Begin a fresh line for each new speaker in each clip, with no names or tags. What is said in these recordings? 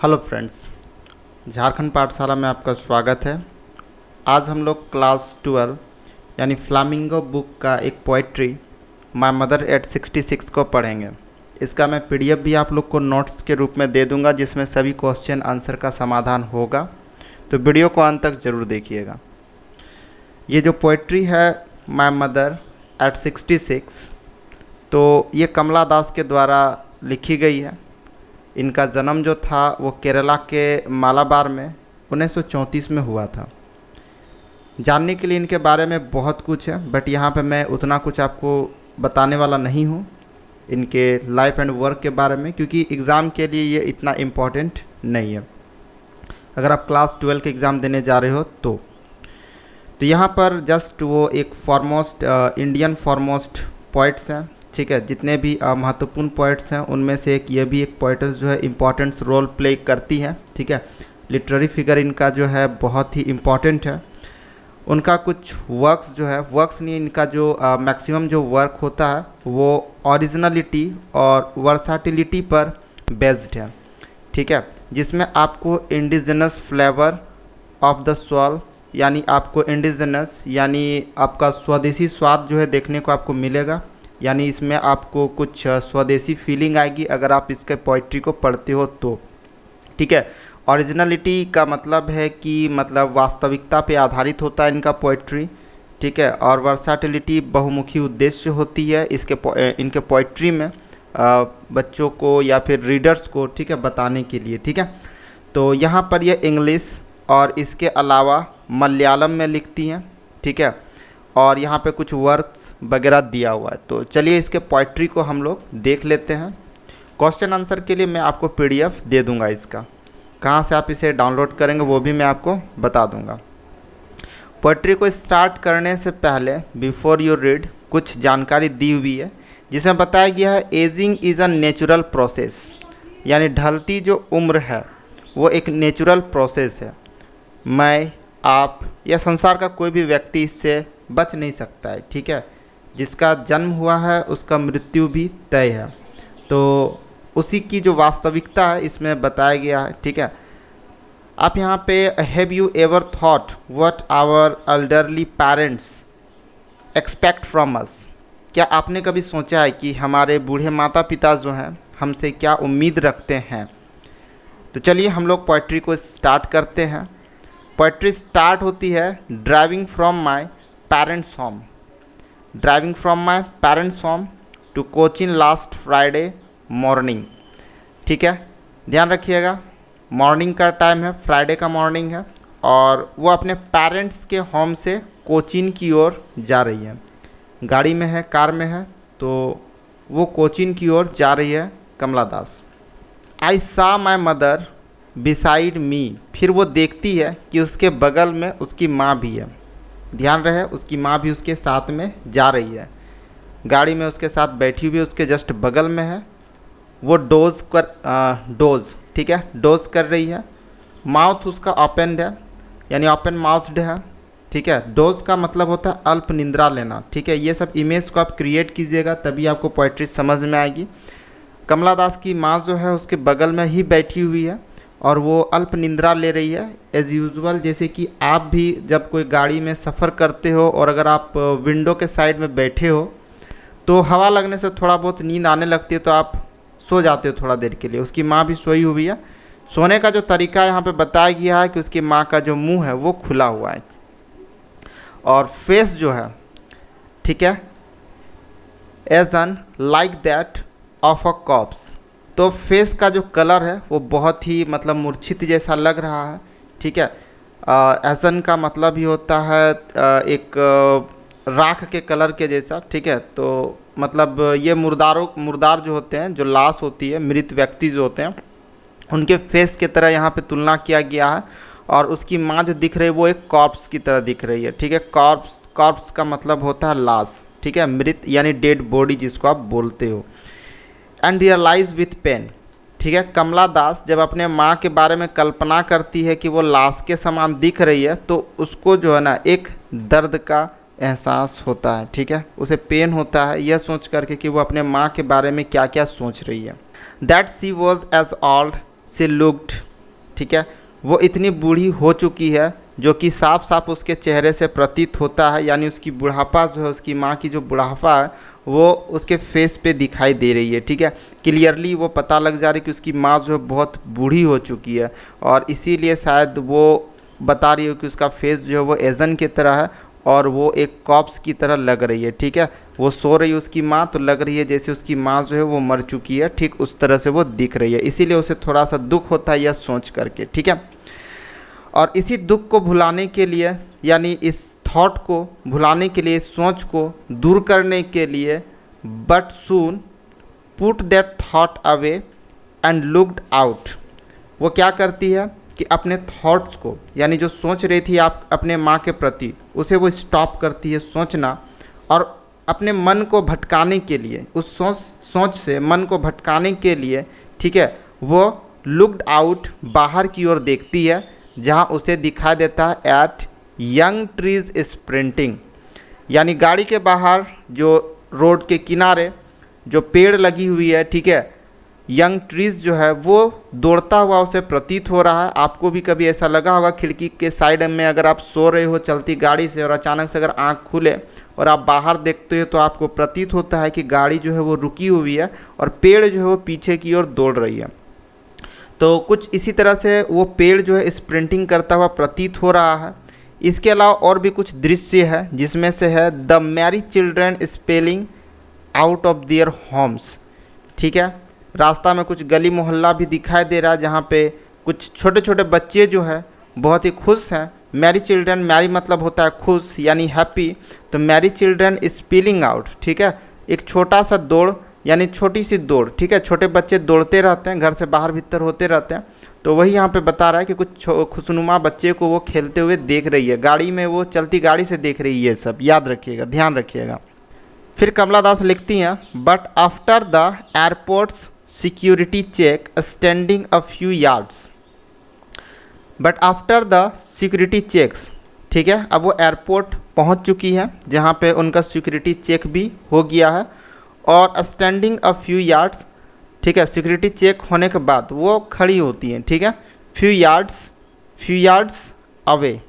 Hello friends, Jharkhand पाठशाला में आपका स्वागत है। आज हम लोग क्लास 12 यानी फ्लामिंगो बुक का एक पोइट्री माय मदर एट 66 को पढ़ेंगे। इसका मैं पीडीएफ भी आप लोग को नोट्स के रूप में दे दूंगा, जिसमें सभी क्वेश्चन आंसर का समाधान होगा, तो वीडियो को अंत तक ज़रूर देखिएगा। ये जो पोइट्री है माय मदर एट 66, तो ये कमला दास के द्वारा लिखी गई है। इनका जन्म जो था वो केरला के मालाबार में 1934 में हुआ था। जानने के लिए इनके बारे में बहुत कुछ है, बट यहाँ पे मैं उतना कुछ आपको बताने वाला नहीं हूँ इनके लाइफ एंड वर्क के बारे में, क्योंकि एग्ज़ाम के लिए ये इतना इम्पोर्टेंट नहीं है। अगर आप क्लास 12 के एग्ज़ाम देने जा रहे हो तो यहाँ पर जस्ट वो एक फॉरमोस्ट इंडियन फॉरमोस्ट पोइट्स हैं, ठीक है। जितने भी महत्वपूर्ण पोइट्स हैं उनमें से एक ये भी एक पोइट्स जो है इम्पॉर्टेंट रोल प्ले करती हैं, ठीक है। लिटरेरी फिगर इनका जो है बहुत ही इम्पॉर्टेंट है। उनका कुछ वर्क्स जो है, वर्क्स नहीं, इनका जो मैक्सिमम जो वर्क होता है वो ओरिजिनलिटी और वर्साटिलिटी पर बेस्ड है, ठीक है। जिसमें आपको indigenous flavour of the soul, यानी आपको इंडिजिनस यानी आपका स्वदेशी स्वाद जो है देखने को आपको मिलेगा। यानी इसमें आपको कुछ स्वदेशी फीलिंग आएगी अगर आप इसके पोइट्री को पढ़ते हो तो, ठीक है। ओरिजिनलिटी का मतलब है कि मतलब वास्तविकता पे आधारित होता है इनका पोइट्री, ठीक है। और वर्साटिलिटी बहुमुखी उद्देश्य होती है इनके पोइट्री में बच्चों को या फिर रीडर्स को, ठीक है, बताने के लिए, ठीक है। तो यहाँ पर ये इंग्लिश और इसके अलावा मलयालम में लिखती हैं, ठीक है। और यहाँ पे कुछ वर्क्स वगैरह दिया हुआ है। तो चलिए इसके पोइट्री को हम लोग देख लेते हैं। क्वेश्चन आंसर के लिए मैं आपको पीडीएफ दे दूंगा। इसका कहाँ से आप इसे डाउनलोड करेंगे वो भी मैं आपको बता दूंगा। पोइट्री को स्टार्ट करने से पहले बिफोर यू रीड कुछ जानकारी दी हुई है, जिसमें बताया गया है ageing is a natural process, यानी ढलती जो उम्र है वो एक नेचुरल प्रोसेस है। मैं, आप या संसार का कोई भी व्यक्ति इससे बच नहीं सकता है, ठीक है। जिसका जन्म हुआ है उसका मृत्यु भी तय है। तो उसी की जो वास्तविकता है इसमें बताया गया है, ठीक है। आप यहाँ पे have you ever thought what our elderly parents expect from us, क्या आपने कभी सोचा है कि हमारे बूढ़े माता पिता जो हैं हमसे क्या उम्मीद रखते हैं। तो चलिए हम लोग पोइट्री को स्टार्ट करते हैं। पोइट्री स्टार्ट होती है driving from my parents home, driving from my parents home to Cochin last Friday morning, ठीक है। ध्यान रखिएगा मॉर्निंग का टाइम है, फ्राइडे का मॉर्निंग है, और वो अपने पेरेंट्स के होम से कोचिन की ओर जा रही है। गाड़ी में है, कार में है, तो वो कोचिन की ओर जा रही है कमला दास। आई सा माई मदर बिसाइड मी, फिर वो देखती है कि उसके बगल में उसकी माँ भी है। ध्यान रहे उसकी माँ भी उसके साथ में जा रही है, गाड़ी में उसके साथ बैठी हुई, उसके जस्ट बगल में है। वो डोज, ठीक है, डोज कर रही है। माउथ उसका ओपन है, यानी ओपन माउथ्ड है, ठीक है। डोज का मतलब होता है अल्प निंद्रा लेना, ठीक है। ये सब इमेज को आप क्रिएट कीजिएगा तभी आपको पोइट्री समझ में आएगी। कमला दास की माँ जो है उसके बगल में ही बैठी हुई है और वो अल्प निंद्रा ले रही है एज़ यूजुअल। जैसे कि आप भी जब कोई गाड़ी में सफ़र करते हो और अगर आप विंडो के साइड में बैठे हो तो हवा लगने से थोड़ा बहुत नींद आने लगती है, तो आप सो जाते हो थोड़ा देर के लिए। उसकी माँ भी सोई हुई है। सोने का जो तरीका यहाँ पे बताया गया है कि उसकी माँ का जो मुंह है वो खुला हुआ है और फेस जो है, ठीक है, as an like that of a corpse. तो फेस का जो कलर है वो बहुत ही मतलब मूर्छित जैसा लग रहा है, ठीक है। एसन का मतलब ही होता है एक राख के कलर के जैसा, ठीक है। तो मतलब ये मुर्दार जो होते हैं, जो लाश होती है, मृत व्यक्ति जो होते हैं, उनके फेस की तरह यहाँ पे तुलना किया गया है। और उसकी माँ जो दिख रही है वो एक कॉर्प्स की तरह दिख रही है, ठीक है। कॉर्प्स का मतलब होता है लाश, ठीक है, मृत यानी डेड बॉडी जिसको आप बोलते हो। एंड रियलाइज विथ पेन, ठीक है। कमला दास जब अपने माँ के बारे में कल्पना करती है कि वो लाश के समान दिख रही है तो उसको जो है ना एक दर्द का एहसास होता है, ठीक है। उसे पेन होता है यह सोच करके कि वो अपने माँ के बारे में क्या क्या सोच रही है। That she was as old she looked ठीक है, वो इतनी बूढ़ी हो चुकी है जो कि साफ साफ उसके चेहरे से प्रतीत होता है, यानी उसकी बुढ़ापा जो है, उसकी माँ की जो बुढ़ापा है वो उसके फेस पे दिखाई दे रही है। ठीक है, क्लियरली वो पता लग जा रही है कि उसकी माँ जो है बहुत बूढ़ी हो चुकी है, और इसीलिए शायद वो बता रही हो कि उसका फेस जो है वो एजन की तरह है और वो एक कॉप्स की तरह लग रही है। ठीक है, वो सो रही है उसकी माँ, तो लग रही है जैसे उसकी माँ जो है वो मर चुकी है, ठीक उस तरह से वो दिख रही है। इसीलिए उसे थोड़ा सा दुख होता है यह सोच करके। ठीक है, और इसी दुख को भुलाने के लिए, यानी इस थॉट को भुलाने के लिए, सोच को दूर करने के लिए, but soon put that thought away and looked out, वो क्या करती है कि अपने थॉट्स को, यानी जो सोच रही थी आप अपने माँ के प्रति, उसे वो स्टॉप करती है सोचना, और अपने मन को भटकाने के लिए, उस सोच से मन को भटकाने के लिए, ठीक है, वो लुक्ड आउट, बाहर की ओर देखती है, जहाँ उसे दिखाई देता है एट यंग ट्रीज स्प्रिंटिंग, यानी गाड़ी के बाहर जो रोड के किनारे जो पेड़ लगी हुई है, ठीक है, यंग ट्रीज जो है वो दौड़ता हुआ उसे प्रतीत हो रहा है। आपको भी कभी ऐसा लगा होगा, खिड़की के साइड में अगर आप सो रहे हो चलती गाड़ी से और अचानक से अगर आंख खुले और आप बाहर देखते हो तो आपको प्रतीत होता है कि गाड़ी जो है वो रुकी हुई है और पेड़ जो है वो पीछे की ओर दौड़ रही है। तो कुछ इसी तरह से वो पेड़ जो है स्प्रिंटिंग करता हुआ प्रतीत हो रहा है। इसके अलावा और भी कुछ दृश्य है, जिसमें से है the Mary children spelling out of their homes. ठीक है, रास्ता में कुछ गली मोहल्ला भी दिखाई दे रहा है, जहाँ पे कुछ छोटे छोटे बच्चे जो है बहुत ही खुश हैं। मैरी चिल्ड्रन, मैरी मतलब होता है खुश यानी हैप्पी, तो मैरी चिल्ड्रन स्पेलिंग आउट, ठीक है, एक छोटा सा दौड़ यानी छोटी सी दौड़। ठीक है, छोटे बच्चे दौड़ते रहते हैं, घर से बाहर भीतर होते रहते हैं, तो वही यहाँ पे बता रहा है कि कुछ खुशनुमा बच्चे को वो खेलते हुए देख रही है, गाड़ी में वो चलती गाड़ी से देख रही है। ये सब याद रखिएगा, ध्यान रखिएगा। फिर कमला दास लिखती हैं, but after the airports security check standing a few yards, but after the security checks, ठीक है, अब वो एयरपोर्ट पहुंच चुकी है जहां पे उनका सिक्योरिटी चेक भी हो गया है, और स्टैंडिंग अ फ्यू यार्ड्स, ठीक है, सिक्योरिटी चेक होने के बाद वो खड़ी होती हैं। ठीक है, फ्यू यार्ड्स अवे,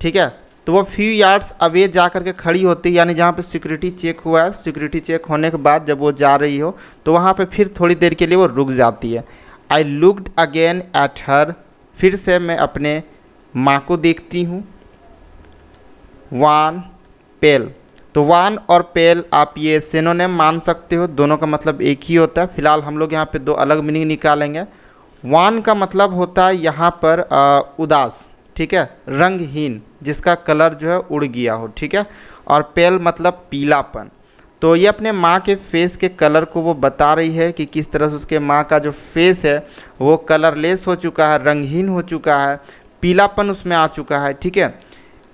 ठीक है, तो वो फ्यू यार्ड्स अवे जा कर के खड़ी होती है, यानी जहाँ पे सिक्योरिटी चेक हुआ है, सिक्योरिटी चेक होने के बाद जब वो जा रही हो तो वहाँ पे फिर थोड़ी देर के लिए वो रुक जाती है। I looked again at her, फिर से मैं अपने माँ को देखती हूँ। वान पेल, तो वान और पेल आप ये सिनोनिम मान सकते हो, दोनों का मतलब एक ही होता है। फिलहाल हम लोग यहाँ पे दो अलग मीनिंग निकालेंगे। वान का मतलब होता है यहाँ पर उदास, ठीक है, रंगहीन, जिसका कलर जो है उड़ गया हो। ठीक है, और पेल मतलब पीलापन। तो ये अपने माँ के फेस के कलर को वो बता रही है कि किस तरह से उसके माँ का जो फेस है वो कलरलेस हो चुका है, रंगहीन हो चुका है, पीलापन उसमें आ चुका है। ठीक है,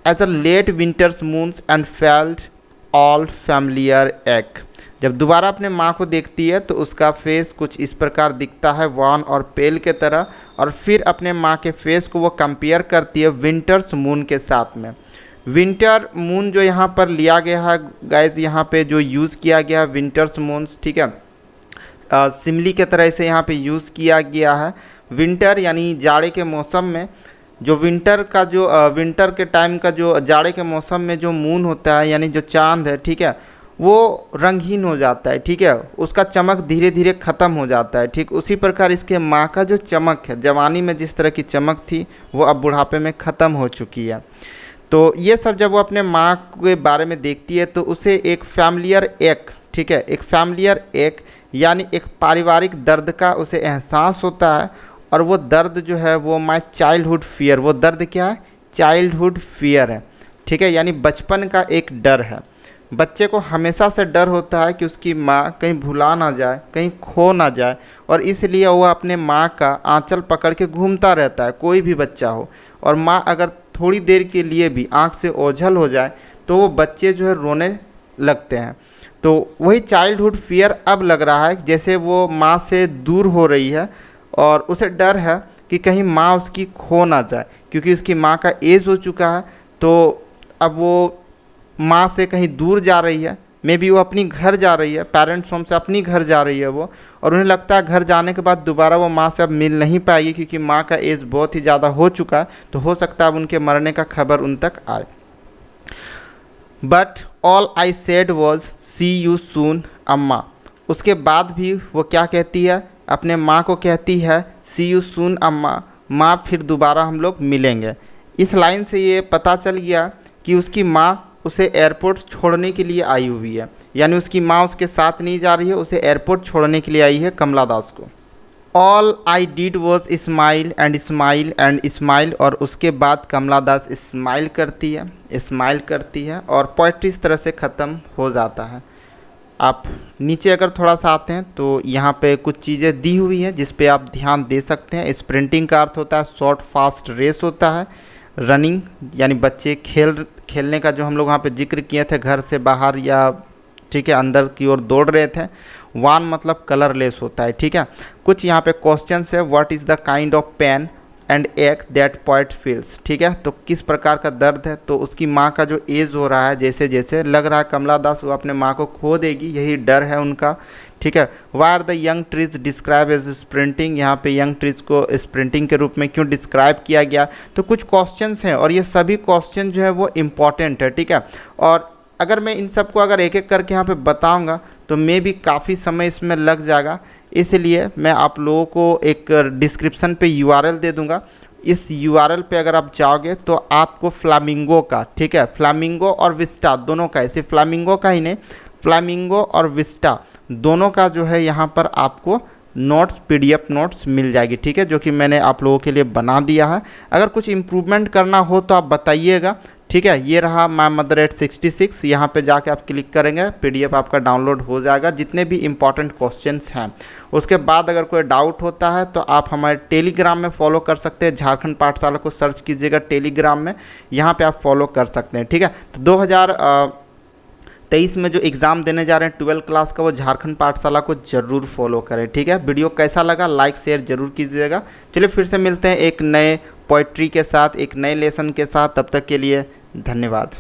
as a late winter's moons and felt all familiar ache, जब दोबारा अपने माँ को देखती है तो उसका फेस कुछ इस प्रकार दिखता है, वान और पेल के तरह, और फिर अपने माँ के फेस को वो कंपेयर करती है विंटर्स मून के साथ में। विंटर मून जो यहाँ पर लिया गया है गाइज, यहाँ पे जो यूज़ किया गया है विंटर्स मून्स, ठीक है, सिमली के तरह से यहाँ पे यूज़ किया गया है। विंटर यानी जाड़े के मौसम में जो विंटर का जो विंटर के टाइम का जो जाड़े के मौसम में जो मून होता है, यानी जो चांद है, ठीक है, वो रंगहीन हो जाता है। ठीक है, उसका चमक धीरे धीरे ख़त्म हो जाता है। ठीक उसी प्रकार इसके माँ का जो चमक है, जवानी में जिस तरह की चमक थी वो अब बुढ़ापे में ख़त्म हो चुकी है। तो ये सब जब वो अपने माँ के बारे में देखती है तो उसे एक फैमिलियर एक, ठीक है, एक फैमिलियर एक यानी एक पारिवारिक दर्द का उसे एहसास होता है, और वो दर्द जो है वो माई चाइल्डहुड फियर, वो दर्द क्या है, चाइल्डहुड फियर है। ठीक है, यानी बचपन का एक डर है। बच्चे को हमेशा से डर होता है कि उसकी माँ कहीं भुला ना जाए, कहीं खो ना जाए, और इसलिए वह अपने माँ का आंचल पकड़ के घूमता रहता है, कोई भी बच्चा हो। और माँ अगर थोड़ी देर के लिए भी आँख से ओझल हो जाए तो वो बच्चे जो है रोने लगते हैं। तो वही चाइल्डहुड फियर अब लग रहा है जैसे वो माँ से दूर हो रही है, और उसे डर है कि कहीं माँ उसकी खो ना जाए, क्योंकि उसकी माँ का एज हो चुका है। तो अब वो माँ से कहीं दूर जा रही है, मे बी वो अपनी घर जा रही है, पेरेंट्स होम से अपनी घर जा रही है वो, और उन्हें लगता है घर जाने के बाद दोबारा वो माँ से अब मिल नहीं पाएगी क्योंकि माँ का एज बहुत ही ज़्यादा हो चुका है, तो हो सकता है अब उनके मरने का खबर उन तक आए। But all I said was see you soon Amma. उसके बाद भी वो क्या कहती है, अपने माँ को कहती है सी यू सून अम्मा, माँ फिर दोबारा हम लोग मिलेंगे। इस लाइन से ये पता चल गया कि उसकी माँ उसे एयरपोर्ट छोड़ने के लिए आई हुई है, यानी उसकी माँ उसके साथ नहीं जा रही है, उसे एयरपोर्ट छोड़ने के लिए आई है कमला दास को। All I did was smile and smile and smile, और उसके बाद कमला दास स्माइल करती है और पोइट्री इस तरह से ख़त्म हो जाता है। आप नीचे अगर थोड़ा सा आते हैं तो यहाँ पे कुछ चीज़ें दी हुई हैं जिस पे आप ध्यान दे सकते हैं। स्प्रिंटिंग का अर्थ होता है शॉर्ट फास्ट रेस होता है। रनिंग यानी बच्चे खेलने का जो हम लोग वहाँ पे जिक्र किए थे, घर से बाहर या ठीक है अंदर की ओर दौड़ रहे थे। वान मतलब कलरलेस होता है, ठीक है। कुछ यहाँ पे क्वेश्चंस है, what is the kind of pain and ache that poet feels, ठीक है। तो किस प्रकार का दर्द है, तो उसकी माँ का जो एज हो रहा है, जैसे जैसे लग रहा है कमला दास वो अपने माँ को खो देगी, यही डर है उनका, ठीक है। Why are the young trees describe as sprinting, यहाँ पे यंग ट्रीज को स्प्रिंटिंग के रूप में क्यों डिस्क्राइब किया गया। तो कुछ क्वेश्चंस हैं और ये सभी क्वेश्चन जो है वो इम्पॉर्टेंट है, ठीक है। और अगर मैं इन सबको अगर एक एक करके यहाँ पे बताऊंगा तो मे भी काफ़ी समय इसमें लग जाएगा, इसलिए मैं आप लोगों को एक डिस्क्रिप्शन पे URL दे दूंगा। इस URL पे अगर आप जाओगे तो आपको फ्लामिंगो का, ठीक है, फ्लामिंगो और विस्टा दोनों का, ऐसे फ्लामिंगो का ही नहीं, फ्लामिंगो और विस्टा दोनों का जो है यहाँ पर आपको नोट्स PDF नोट्स मिल जाएगी, ठीक है, जो कि मैंने आप लोगों के लिए बना दिया है। अगर कुछ इम्प्रूवमेंट करना हो तो आप बताइएगा, ठीक है। ये रहा माय मदर एट 66, यहाँ पे जाके आप क्लिक करेंगे PDF आपका डाउनलोड हो जाएगा जितने भी इंपॉर्टेंट क्वेश्चंस हैं। उसके बाद अगर कोई डाउट होता है तो आप हमारे टेलीग्राम में फॉलो कर सकते हैं, झारखंड पाठशाला को सर्च कीजिएगा टेलीग्राम में, यहाँ पे आप फॉलो कर सकते हैं, ठीक है। तो 2023 में जो एग्ज़ाम देने जा रहे हैं 12 क्लास का, वो झारखंड पाठशाला को ज़रूर फॉलो करें, ठीक है। वीडियो कैसा लगा लाइक शेयर ज़रूर कीजिएगा। चलिए फिर से मिलते हैं एक नए पोइट्री के साथ, एक नए लेसन के साथ, तब तक के लिए धन्यवाद।